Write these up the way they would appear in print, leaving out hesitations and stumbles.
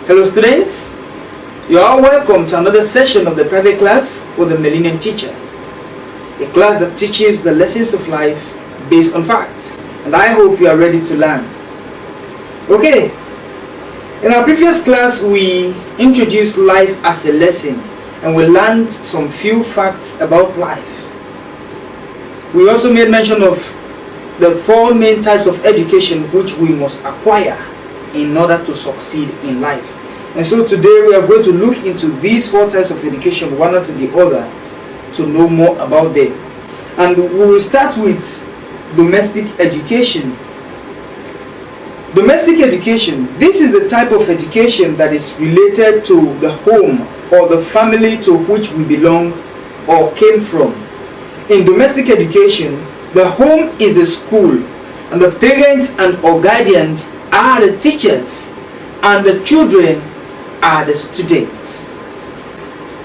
Hello students, you are welcome to another session of the private class with the Millennium Teacher, a class that teaches the lessons of life based on facts, and I hope you are ready to learn. Okay, in our previous class we introduced life as a lesson and we learned some few facts about life. We also made mention of the four main types of education which we must acquire in order to succeed in life. And so today we are going to look into these four types of education one after the other to know more about them. And we will start with domestic education. Domestic education, this is the type of education that is related to the home or the family to which we belong or came from. In domestic education, the home is the school and the parents and or guardians are the teachers and the children are the students.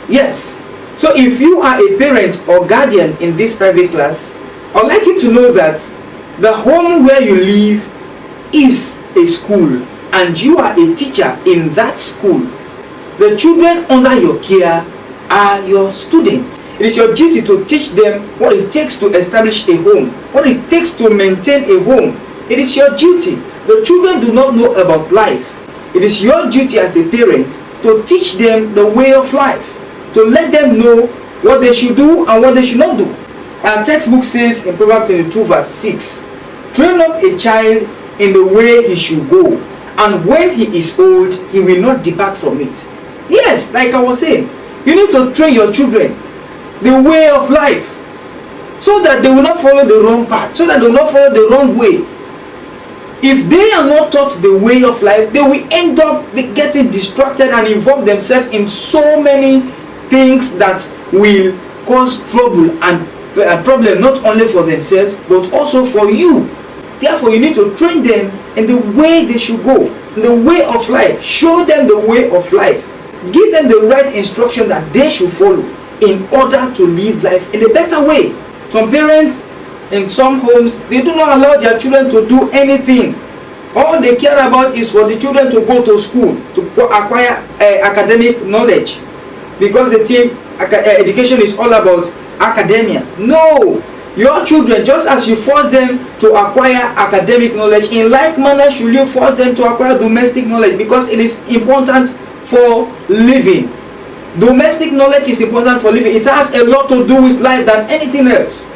Yes, so if you are a parent or guardian in this private class, I'd like you to know that the home where you live is a school and you are a teacher in that school. The children under your care are your students. It is your duty to teach them what it takes to establish a home, what it takes to maintain a home. It is your duty. The children do not know about life. It is your duty as a parent to teach them the way of life, to let them know what they should do and what they should not do. Our textbook says in Proverbs 22 verse 6, train up a child in the way he should go, and when he is old, he will not depart from it. Yes, like I was saying, you need to train your children the way of life so that they will not follow the wrong path, so that they will not follow the wrong way. If they are not taught the way of life, they will end up getting distracted and involve themselves in so many things that will cause trouble and problem not only for themselves but also for you. Therefore, you need to train them in the way they should go, in the way of life. Show them the way of life. Give them the right instruction that they should follow in order to live life in a better way. Some parents in some homes, they do not allow their children to do anything. All they care about is for the children to go to school, to acquire academic knowledge, because they think education is all about academia. No, your children, just as you force them to acquire academic knowledge, in like manner should you force them to acquire domestic knowledge, because it is important for living. Domestic knowledge is important for living. It has a lot to do with life than anything else.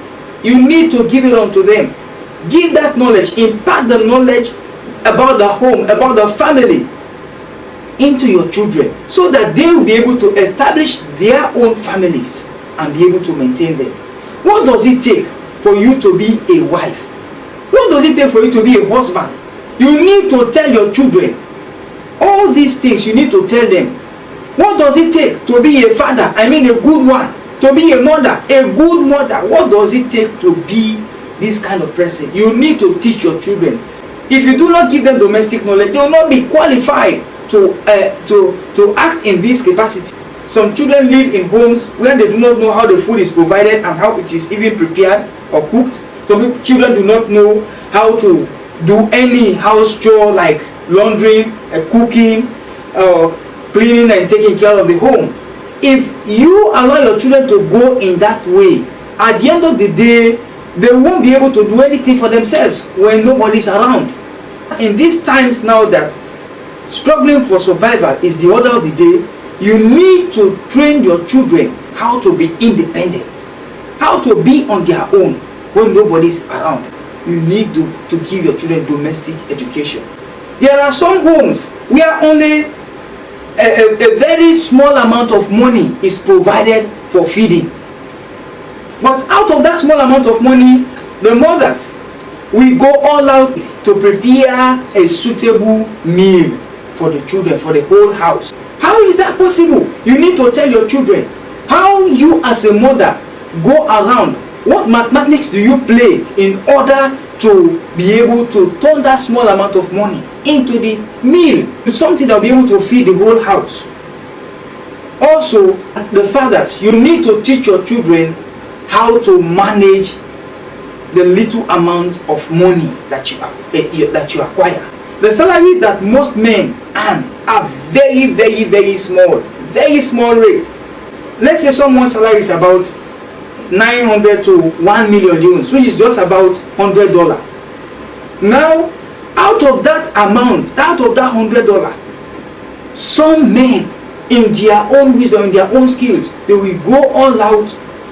You need to give it on to them. Give that knowledge, impart the knowledge about the home, about the family into your children, so that they will be able to establish their own families and be able to maintain them. What does it take for you to be a wife? What does it take for you to be a husband? You need to tell your children all these things. You need to tell them. What does it take to be a father? I mean a good one. To be a mother, a good mother. What does it take to be this kind of person? You need to teach your children. If you do not give them domestic knowledge, they will not be qualified to act in this capacity. Some children live in homes where they do not know how the food is provided and how it is even prepared or cooked. Some children do not know how to do any house chore like laundry, cooking, cleaning and taking care of the home. If you allow your children to go in that way, at the end of the day, they won't be able to do anything for themselves when nobody's around. In these times now that struggling for survival is the order of the day, you need to train your children how to be independent, how to be on their own when nobody's around. You need to give your children domestic education. There are some homes where only a very small amount of money is provided for feeding. But out of that small amount of money, the mothers will go all out to prepare a suitable meal for the children, for the whole house. How is that possible? You need to tell your children how you as a mother go around. What mathematics do you play in order to be able to turn that small amount of money into the meal, to something that will be able to feed the whole house? Also, the fathers, you need to teach your children how to manage the little amount of money that you acquire. The salaries that most men earn are very, very, very small rate. Let's say someone's salary is about 900 to 1 million euros, which is just about $100. Now, out of that amount, out of that $100, some men, in their own wisdom, in their own skills, they will go all out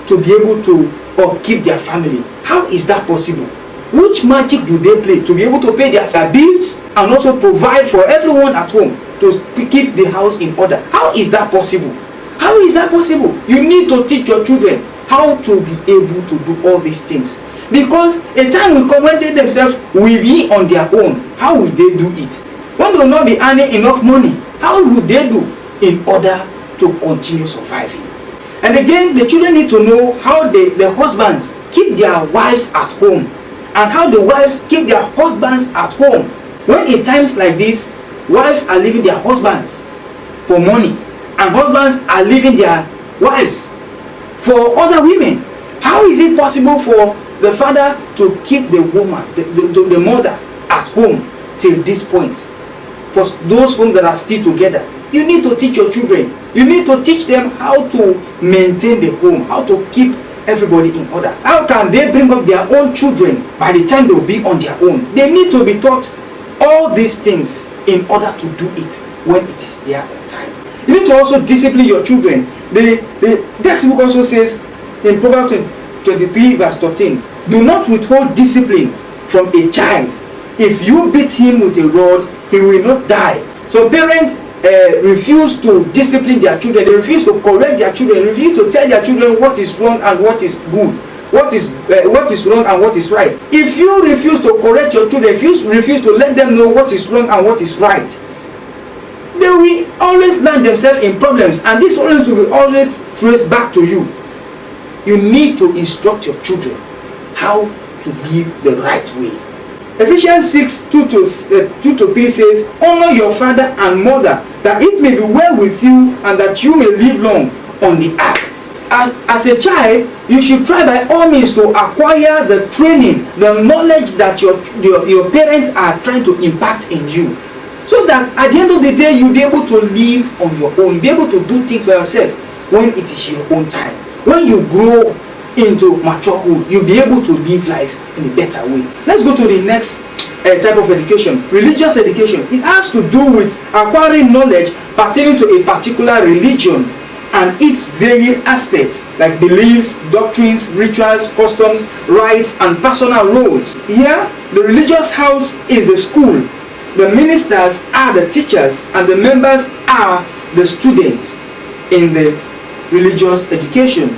to be able to upkeep their family. How is that possible? Which magic do they play to be able to pay their bills and also provide for everyone at home to keep the house in order? How is that possible? How is that possible? You need to teach your children how to be able to do all these things, because a time will come when they themselves will be on their own. How will they do it? When they will not be earning enough money, how will they do in order to continue surviving? And again, the children need to know how the husbands keep their wives at home, and how the wives keep their husbands at home. When in times like this, wives are leaving their husbands for money, and husbands are leaving their wives for other women. How is it possible for the father to keep the woman, the mother at home till this point? For those homes that are still together, you need to teach your children. You need to teach them how to maintain the home, how to keep everybody in order. How can they bring up their own children by the time they will be on their own? They need to be taught all these things in order to do it when it is their own time. You need to also discipline your children. The textbook also says in Proverbs 23 verse 13, do not withhold discipline from a child. If you beat him with a rod, he will not die. So parents refuse to discipline their children. They refuse to correct their children. They refuse to tell their children what is wrong and what is good, what is wrong and what is right. If you refuse to correct your children, if you refuse to let them know what is wrong and what is right, they will always land themselves in problems, and these problems will be always traced back to you. You need to instruct your children how to live the right way. Ephesians 6:2-3 says, honor your father and mother, that it may be well with you and that you may live long on the earth. As a child, you should try by all means to acquire the training, the knowledge that your parents are trying to impact in you, so that at the end of the day, you'll be able to live on your own. You'll be able to do things by yourself when it is your own time. When you grow into maturity, you'll be able to live life in a better way. Let's go to the next type of education, religious education. It has to do with acquiring knowledge pertaining to a particular religion and its varying aspects, like beliefs, doctrines, rituals, customs, rites, and personal roles. Here, the religious house is the school. The ministers are the teachers, and the members are the students in the religious education.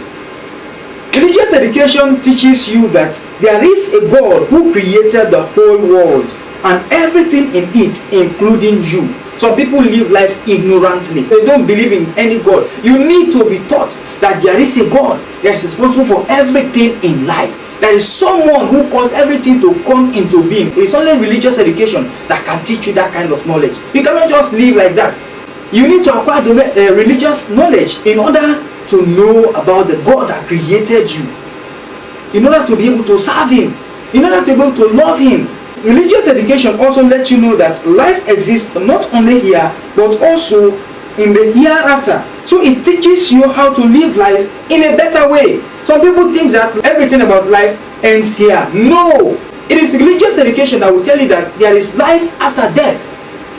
Religious education teaches you that there is a God who created the whole world and everything in it, including you. Some people live life ignorantly. They don't believe in any God. You need to be taught that there is a God that is responsible for everything in life. There is someone who caused everything to come into being. It is only religious education that can teach you that kind of knowledge. You cannot just live like that. You need to acquire the religious knowledge in order to know about the God that created you, in order to be able to serve him, in order to be able to love him. Religious education also lets you know that life exists not only here but also in the hereafter. So it teaches you how to live life in a better way. Some people think that everything about life ends here. No, it is religious education that will tell you that there is life after death.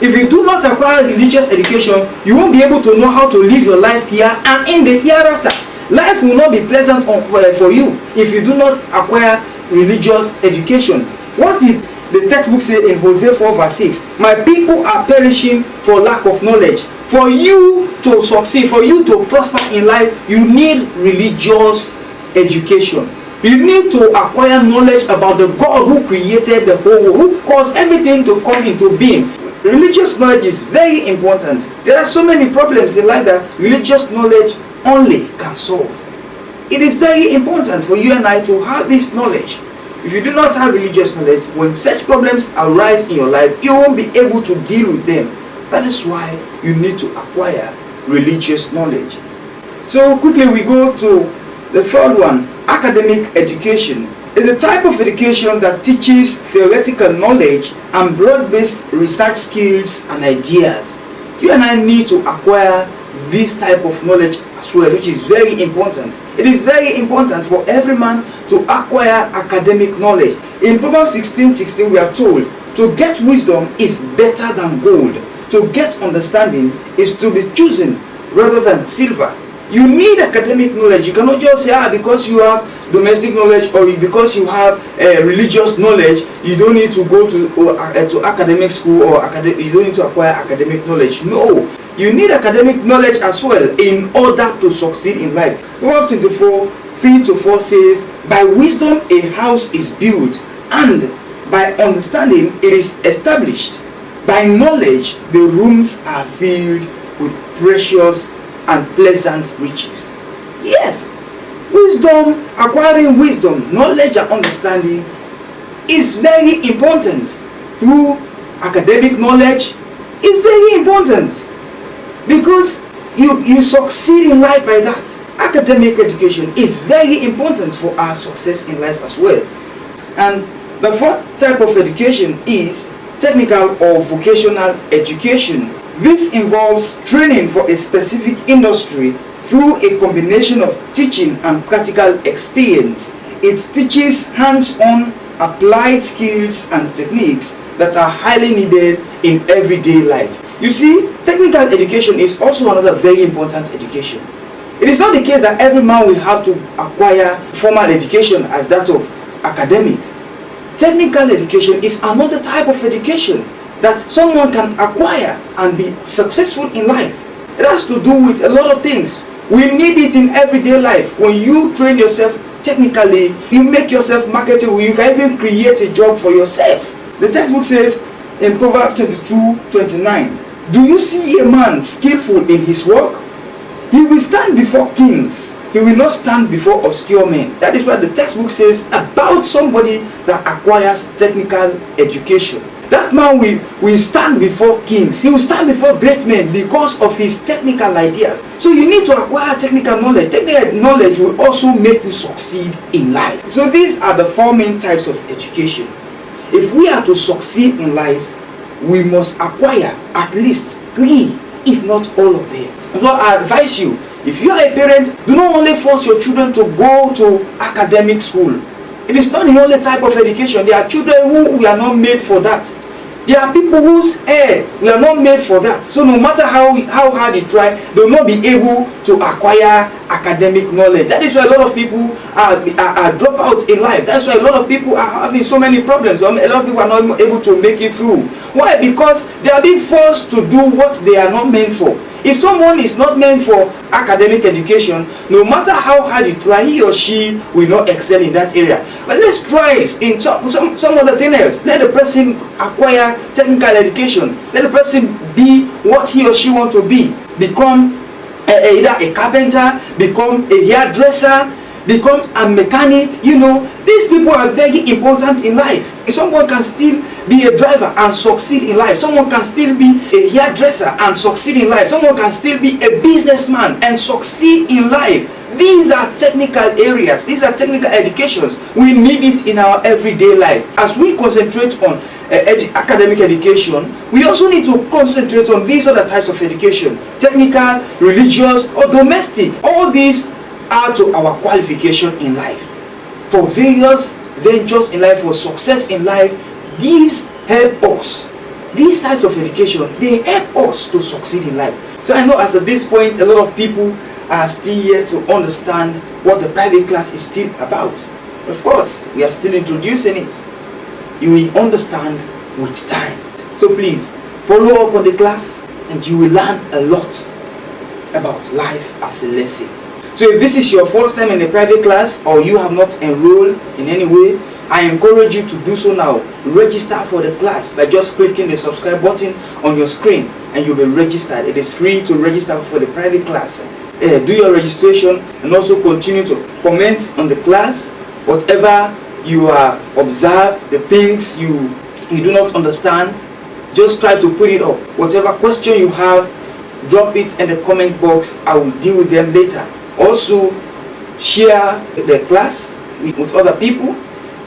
If you do not acquire religious education, you won't be able to know how to live your life here and in the hereafter. Life will not be pleasant for you if you do not acquire religious education. What did the textbook say in Hosea 4 verse 6? My people are perishing for lack of knowledge. For you to succeed, for you to prosper in life, you need religious education. You need to acquire knowledge about the God who created the whole world, who caused everything to come into being. Religious knowledge is very important. There are so many problems in life that religious knowledge only can solve. It is very important for you and I to have this knowledge. If you do not have religious knowledge, when such problems arise in your life, you won't be able to deal with them. That is why you need to acquire religious knowledge. So quickly we go to the third one, academic education. Is a type of education that teaches theoretical knowledge and broad-based research skills and ideas. You and I need to acquire this type of knowledge as well, which is very important. It is very important for every man to acquire academic knowledge. In Proverbs 16:16 we are told, to get wisdom is better than gold. To get understanding is to be chosen rather than silver. You need academic knowledge. You cannot just say, because you have domestic knowledge or because you have religious knowledge, you don't need to go to academic school or you don't need to acquire academic knowledge. No, you need academic knowledge as well in order to succeed in life. Proverbs 24:3-4 says, by wisdom a house is built, and by understanding it is established. By knowledge the rooms are filled with precious and pleasant riches. Yes, wisdom, acquiring wisdom, knowledge and understanding is very important. Through academic knowledge is very important, because you succeed in life by that. Academic education is very important for our success in life as well. And the fourth type of education is technical or vocational education. This involves training for a specific industry through a combination of teaching and practical experience. It teaches hands-on applied skills and techniques that are highly needed in everyday life. You see, technical education is also another very important education. It is not the case that every man will have to acquire formal education as that of academic. Technical education is another type of education that someone can acquire and be successful in life. It has to do with a lot of things. We need it in everyday life. When you train yourself technically, you make yourself marketable. You can even create a job for yourself. The textbook says in Proverbs 22:29, do you see a man skillful in his work? He will stand before kings. He will not stand before obscure men. That is what the textbook says about somebody that acquires technical education. That man will stand before kings. He will stand before great men because of his technical ideas. So you need to acquire technical knowledge. Technical knowledge will also make you succeed in life. So these are the four main types of education. If we are to succeed in life, we must acquire at least 3, if not all of them. So I advise you, if you are a parent, do not only force your children to go to academic school. It is not the only type of education. There are children who we are not made for that. There are people whose we are not made for that. So no matter how hard you try, they will not be able to acquire academic knowledge. That is why a lot of people are dropouts in life. That's why a lot of people are having so many problems. A lot of people are not able to make it through. Why? Because they are being forced to do what they are not meant for. If someone is not meant for academic education, no matter how hard you try, he or she will not excel in that area. But let's try in some other thing else. Let the person acquire technical education. Let the person be what he or she wants to be. Become either a carpenter, become a hairdresser, become a mechanic. You know, these people are very important in life. Someone can still be a driver and succeed in life. Someone can still be a hairdresser and succeed in life. Someone can still be a businessman and succeed in life. These are technical areas. These are technical educations. We need it in our everyday life. As we concentrate on academic education, we also need to concentrate on these other types of education. Technical, religious, or domestic. All these are to our qualification in life. For various ventures in life, for success in life, these help us. These types of education, they help us to succeed in life. So I know as at this point, a lot of people are still yet to understand what the private class is still about. Of course, we are still introducing it. You will understand with time. So please, follow up on the class and you will learn a lot about life as a lesson. So if this is your first time in a private class or you have not enrolled in any way, I encourage you to do so now. Register for the class by just clicking the subscribe button on your screen and you'll be registered. It is free to register for the private class. Do your registration and also continue to comment on the class. Whatever you have observed, the things you do not understand, just try to put it up. Whatever question you have, drop it in the comment box. I will deal with them later. Also, share the class with other people,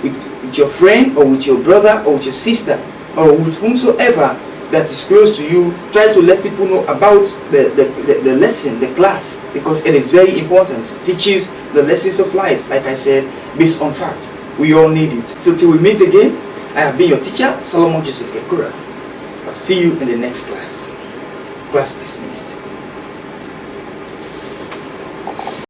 with your friend or with your brother or with your sister or with whomsoever that is close to you, try to let people know about the lesson, the class, because it is very important. It teaches the lessons of life, like I said, based on facts. We all need it. So till we meet again, I have been your teacher, Solomon Joseph Ekura. I'll see you in the next class. Class dismissed.